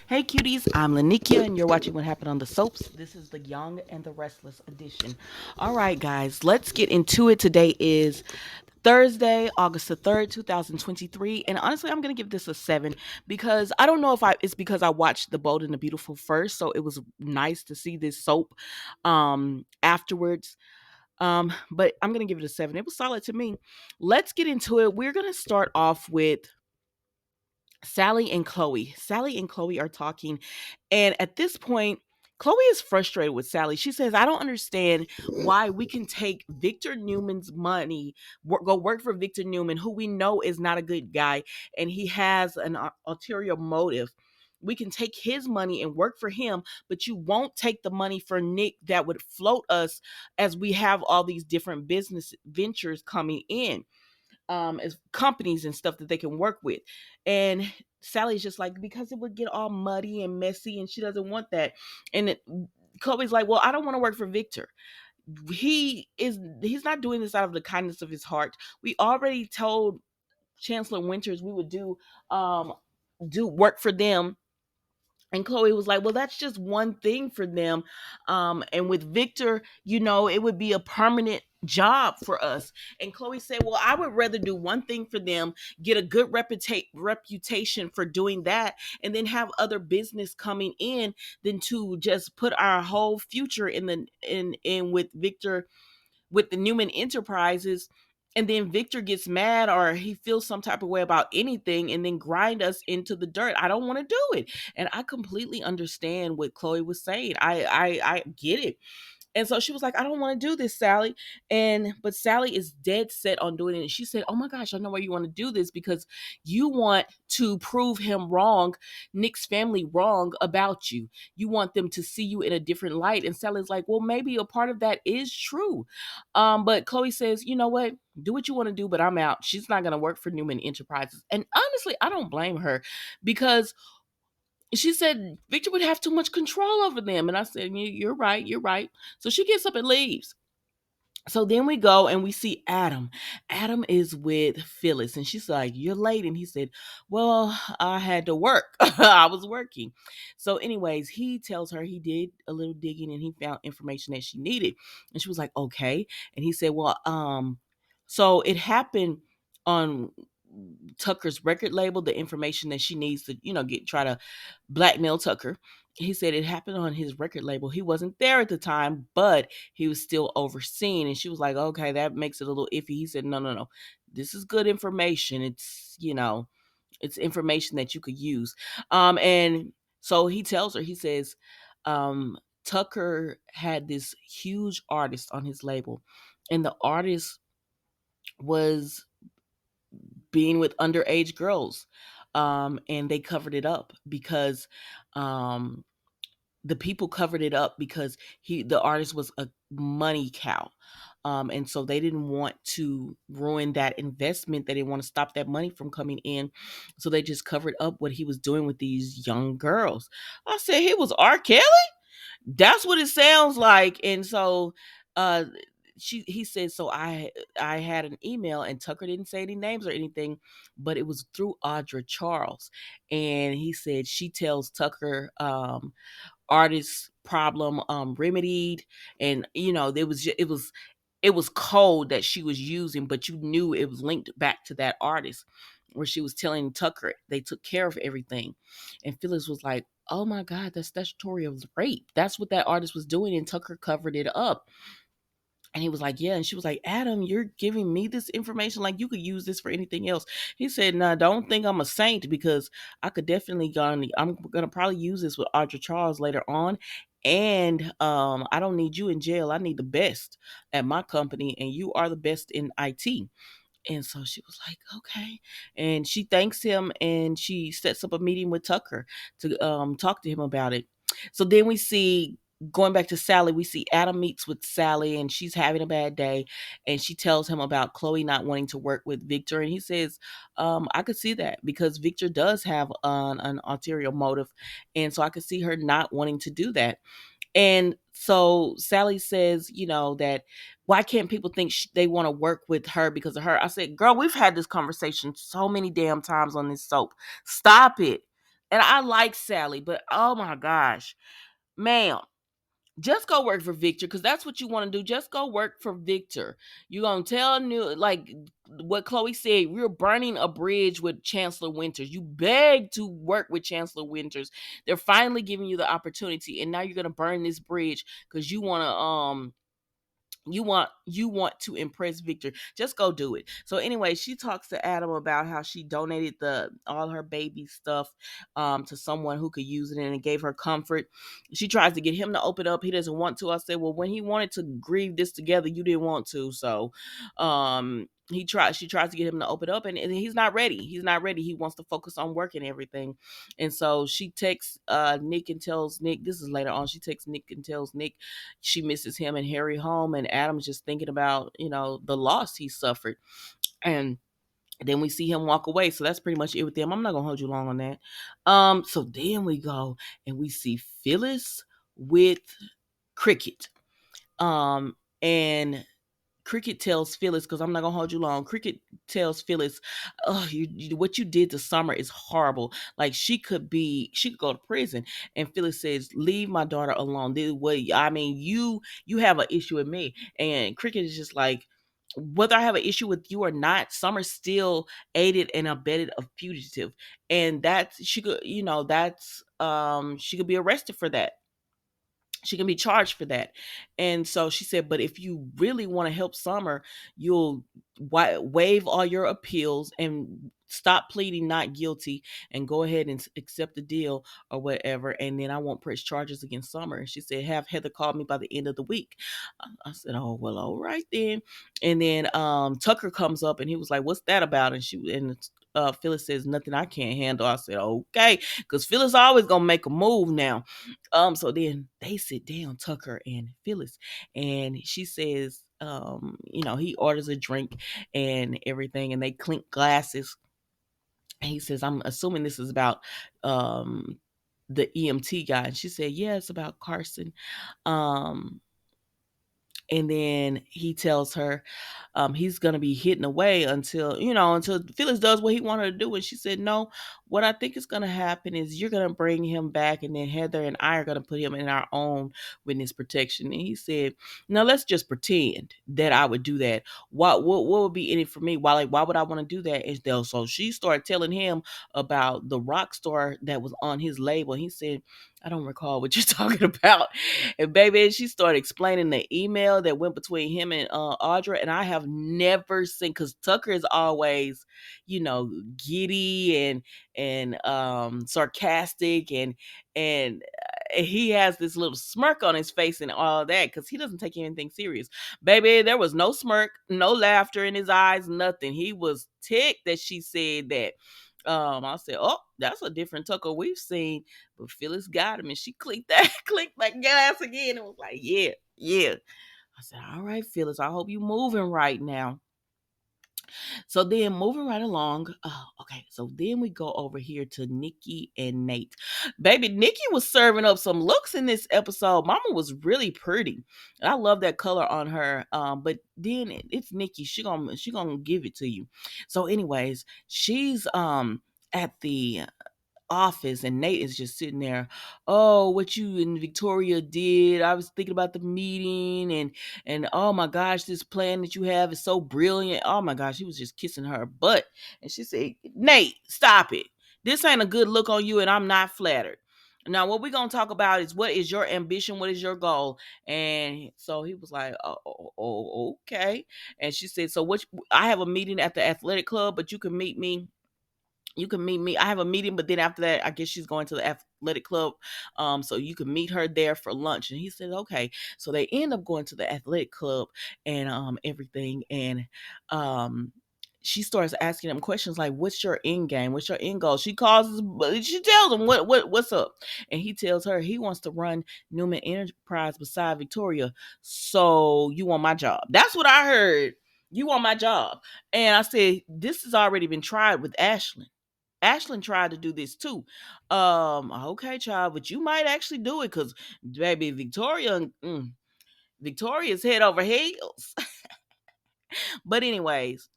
Hey cuties, I'm Lanikia and you're watching What Happened on the Soaps. This is the Young and the Restless edition. All right, guys, let's get into it. Today is Thursday, August the 3rd, 2023. And honestly, I'm going to give this a 7 because I don't know if it's because I watched The Bold and the Beautiful first. So it was nice to see this soap afterwards. But I'm going to give it a 7. It was solid to me. Let's get into it. We're going to start off with Sally and Chloe. Sally and Chloe are talking, and at this point, Chloe is frustrated with Sally. She says, I don't understand why we can take Victor Newman's money, go work for Victor Newman, who we know is not a good guy, and he has an ulterior motive. We can take his money and work for him, but you won't take the money for Nick that would float us as we have all these different business ventures coming in as companies and stuff that they can work with. And Sally's just like, because it would get all muddy and messy and she doesn't want that. And Chloe's like, well, I don't want to work for Victor. He's not doing this out of the kindness of his heart. We already told Chancellor Winters we would do work for them, and Chloe was like, well, that's just one thing for them. And with Victor, it would be a permanent job for us. And Chloe said, well, I would rather do one thing for them, get a good reputation for doing that, and then have other business coming in than to just put our whole future in with Victor, with the Newman Enterprises, and then Victor gets mad or he feels some type of way about anything and then grind us into the dirt. I don't want to do it. And I completely understand what Chloe was saying. I get it. And so she was like, I don't want to do this, Sally. But Sally is dead set on doing it. And she said, oh my gosh, I know why you want to do this, because you want to prove him wrong, Nick's family wrong about you. You want them to see you in a different light. And Sally's like, well, maybe a part of that is true. But Chloe says, you know what? Do what you want to do, but I'm out. She's not going to work for Newman Enterprises. And honestly, I don't blame her, because she said Victor would have too much control over them. And I said, you're right, you're right. So she gets up and leaves. So then we go and we see Adam. Adam is with Phyllis, and she's like, you're late. And he said, well, I had to work. I was working. So, anyways, he tells her he did a little digging and he found information that she needed. And she was like, okay. And he said, well, so it happened on Tucker's record label, the information that she needs to, try to blackmail Tucker. He said it happened on his record label. He wasn't there at the time, but he was still overseeing. And she was like, okay, that makes it a little iffy. He said, no, no, no. This is good information. It's information that you could use. And so he tells her, he says, Tucker had this huge artist on his label, and the artist was being with underage girls. And they covered it up because um, the people covered it up because the artist was a money cow. And so they didn't want to ruin that investment. They didn't want to stop that money from coming in. So they just covered up what he was doing with these young girls. I said, he was R. Kelly? That's what it sounds like. And so uh he said, so I had an email, and Tucker didn't say any names or anything, but it was through Audra Charles. And he said she tells Tucker artist problem remedied. And it was code that she was using, but you knew it was linked back to that artist, where she was telling Tucker they took care of everything. And Phyllis was like, oh my God, that's statutory of rape. That's what that artist was doing, and Tucker covered it up. And he was like, yeah. And she was like, Adam, you're giving me this information like you could use this for anything else. He said, nah, don't think I'm a saint, because I could definitely I'm gonna probably use this with Audra Charles later on. And I don't need you in jail. I need the best at my company, and you are the best in IT. And so she was like, okay. And she thanks him, and she sets up a meeting with Tucker to talk to him about it. So then we see, going back to Sally, we see Adam meets with Sally, and she's having a bad day. And she tells him about Chloe not wanting to work with Victor. And he says, I could see that, because Victor does have an ulterior motive. And so I could see her not wanting to do that. And so Sally says, that why can't people think they want to work with her because of her? I said, girl, we've had this conversation so many damn times on this soap. Stop it. And I like Sally, but oh my gosh, ma'am, just go work for Victor because that's what you want to do. Just go work for Victor. You're gonna tell new like what Chloe said. We're burning a bridge with Chancellor Winters. You begged to work with Chancellor Winters. They're finally giving you the opportunity, and now you're gonna burn this bridge because you want to impress Victor. Just go do it. So anyway, she talks to Adam about how she donated the all her baby stuff to someone who could use it, and it gave her comfort. She tries to get him to open up. He doesn't want to. I said, well, when he wanted to grieve this together, you didn't want to. So she tries to get him to open up, and he's not ready. He wants to focus on work and everything. And so she texts Nick and tells Nick, this is later on, she texts Nick and tells Nick she misses him and Harry home, and Adam's just thinking about, the loss he suffered. And then we see him walk away. So that's pretty much it with them. I'm not gonna hold you long on that. So then we go and we see Phyllis with Cricket. And Cricket tells Phyllis, because I'm not gonna hold you long. Cricket tells Phyllis, "Oh, what you did to Summer is horrible. Like she could go to prison." And Phyllis says, "Leave my daughter alone. This what I mean. You have an issue with me." And Cricket is just like, whether I have an issue with you or not, Summer still aided and abetted a fugitive, and that's she could, that's she could be arrested for that. She can be charged for that. And so she said, but if you really want to help Summer, you'll waive all your appeals and stop pleading not guilty and go ahead and accept the deal or whatever. And then I won't press charges against Summer. And she said, have Heather call me by the end of the week. I said, oh, well, all right then. And then Tucker comes up and he was like, what's that about? And Phyllis says, nothing I can't handle. I said, okay, because Phyllis always gonna make a move now. So then they sit down, Tucker and Phyllis, and she says, he orders a drink and everything, and they clink glasses. And he says, I'm assuming this is about the EMT guy. And she said, yeah, it's about Carson. Um, and then he tells her he's going to be hidden away until Phyllis does what he wanted to do. And she said, no, what I think is going to happen is you're going to bring him back, and then Heather and I are going to put him in our own witness protection. And he said, now let's just pretend that I would do that. What would be in it for me? Why would I want to do that? And so she started telling him about the rock star that was on his label. He said, I don't recall what you're talking about. And baby, she started explaining the email that went between him and Audra. And I have never seen, because Tucker is always, giddy and sarcastic, and he has this little smirk on his face and all that because he doesn't take anything serious. Baby, there was no smirk, no laughter in his eyes, nothing. He was ticked that she said that. I said, oh, that's a different Tucker we've seen. But Phyllis got him, and she clicked that gas again and was like, yeah, yeah. I said, all right, Phyllis, I hope you moving right now. So then moving right along, okay, so then we go over here to Nikki and Nate. Baby, Nikki was serving up some looks in this episode. Mama was really pretty. And I love that color on her. But then it's Nikki. She gonna give it to you. So anyways, she's at the office, and Nate is just sitting there. Oh, what you and Victoria did. I was thinking about the meeting, and oh my gosh, this plan that you have is so brilliant. Oh my gosh, he was just kissing her butt. And she said, Nate, stop it. This ain't a good look on you, and I'm not flattered. Now, what we're gonna talk about is what is your ambition, what is your goal. And so he was like, okay. And she said, so what I have a meeting at the athletic club, but you can meet me. I have a meeting, but then after that, I guess she's going to the athletic club. So you can meet her there for lunch. And he said, okay. So they end up going to the athletic club and everything. And she starts asking him questions like, what's your end game? What's your end goal? She tells him what's up. And he tells her he wants to run Newman Enterprise beside Victoria. So you want my job? That's what I heard. You want my job. And I said, this has already been tried with Ashlyn. Ashlyn tried to do this too. Okay, child, but you might actually do it because, baby, Victoria's head over heels. But anyways,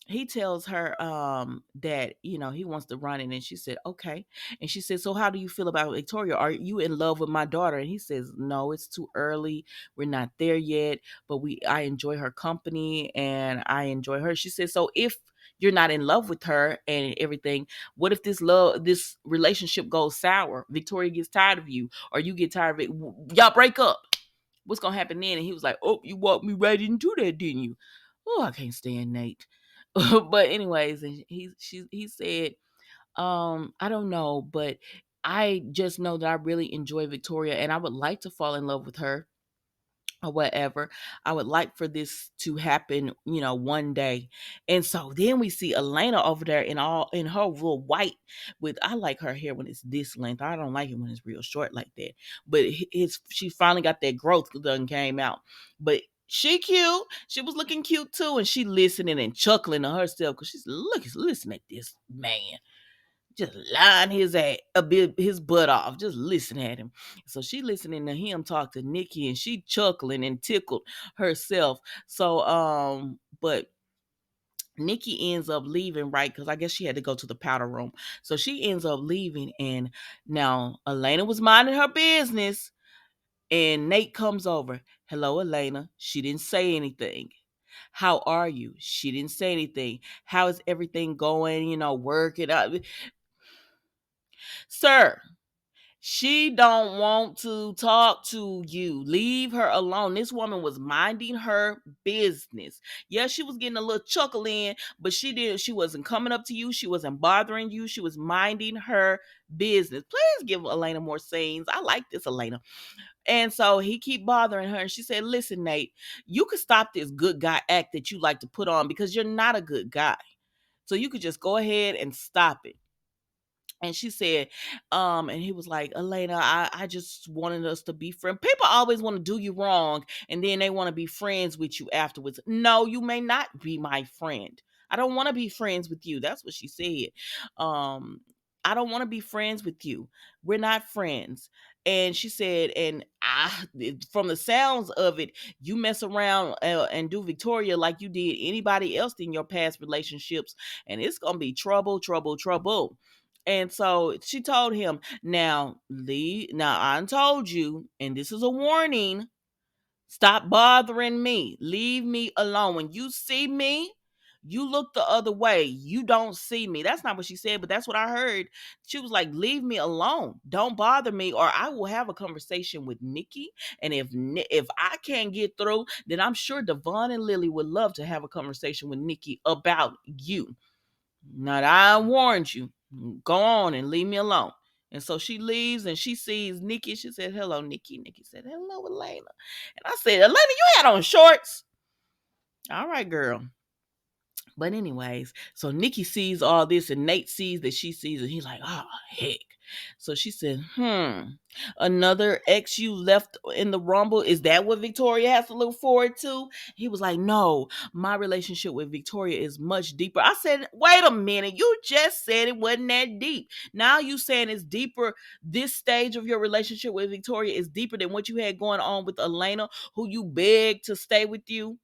he tells her that he wants to run it, and she said okay. And she said, so how do you feel about Victoria? Are you in love with my daughter? And he says, no, it's too early, we're not there yet, but we I enjoy her company and I enjoy her. She said, so if you're not in love with her and everything, what if this relationship goes sour? Victoria gets tired of you, or you get tired of it, y'all break up, what's gonna happen then? And he was like, oh, you walked me right into that, didn't you? Oh, I can't stand Nate. But anyways, and he said, I don't know, but I just know that I really enjoy Victoria and I would like to fall in love with her or whatever. I would like for this to happen, one day. And so then we see Elena over there in her real white with, I like her hair when it's this length. I don't like it when it's real short like that. But she finally got that growth done came out. But she cute. She was looking cute too, and she listening and chuckling to herself because she's listen at this man just lying his butt off. Just listen at him. So she listening to him talk to Nikki, and she chuckling and tickled herself. So but Nikki ends up leaving, right? Because I guess she had to go to the powder room. So she ends up leaving, and now Elena was minding her business, and Nate comes over. Hello, Elena. She didn't say anything. How are you? She didn't say anything. How is everything going? Working out. Sir, she don't want to talk to you. Leave her alone. This woman was minding her business. Yeah, she was getting a little chuckle in, but she wasn't coming up to you. She wasn't bothering you. She was minding her business. Please give Elena more scenes. I like this Elena. And so he keep bothering her. And she said, listen, Nate, you could stop this good guy act that you like to put on because you're not a good guy. So you could just go ahead and stop it. And she said, and he was like, Elena, I just wanted us to be friends. People always want to do you wrong, and then they want to be friends with you afterwards. No, you may not be my friend. I don't want to be friends with you. That's what she said. Um, I don't want to be friends with you. We're not friends. And she said, and from the sounds of it, you mess around and do Victoria like you did anybody else in your past relationships, and it's gonna be trouble, trouble, trouble. And so she told him, now, Lee, now I told you, and this is a warning, stop bothering me. Leave me alone. When you see me, you look the other way. You don't see me. That's not what she said, but that's what I heard. She was like, leave me alone. Don't bother me, or I will have a conversation with Nikki. And if I can't get through, then I'm sure Devon and Lily would love to have a conversation with Nikki about you. Now that I warned you, go on and leave me alone. And so she leaves and she sees Nikki. She said, hello, Nikki. Nikki said, hello, Elena. And I said, Elena, you had on shorts. All right, girl. But anyways, so Nikki sees all this and Nate sees that she sees it. He's like, oh, heck. So she said, another ex you left in the Rumble. Is that what Victoria has to look forward to? He was like, no, my relationship with Victoria is much deeper. I said, wait a minute. You just said it wasn't that deep. Now you saying it's deeper. This stage of your relationship with Victoria is deeper than what you had going on with Elena, who you begged to stay with you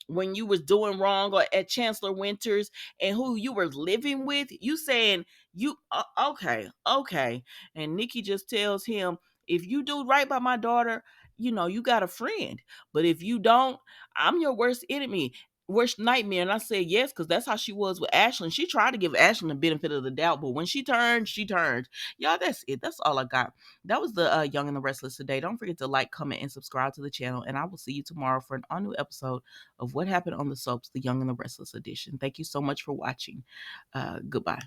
when you was doing wrong, or at Chancellor Winters, and who you were living with. You saying you okay. And Nikki just tells him, if you do right by my daughter, you got a friend. But if you don't, I'm your worst enemy, worst nightmare. And I said yes, because that's how she was with Ashlyn. She tried to give Ashlyn the benefit of the doubt, but when she turned, she turned. Y'all, that's it. That's all I got. That was the Young and the Restless today. Don't forget to like, comment, and subscribe to the channel. And I will see you tomorrow for an all new episode of What Happened on the Soaps, the Young and the Restless edition. Thank you so much for watching. Goodbye.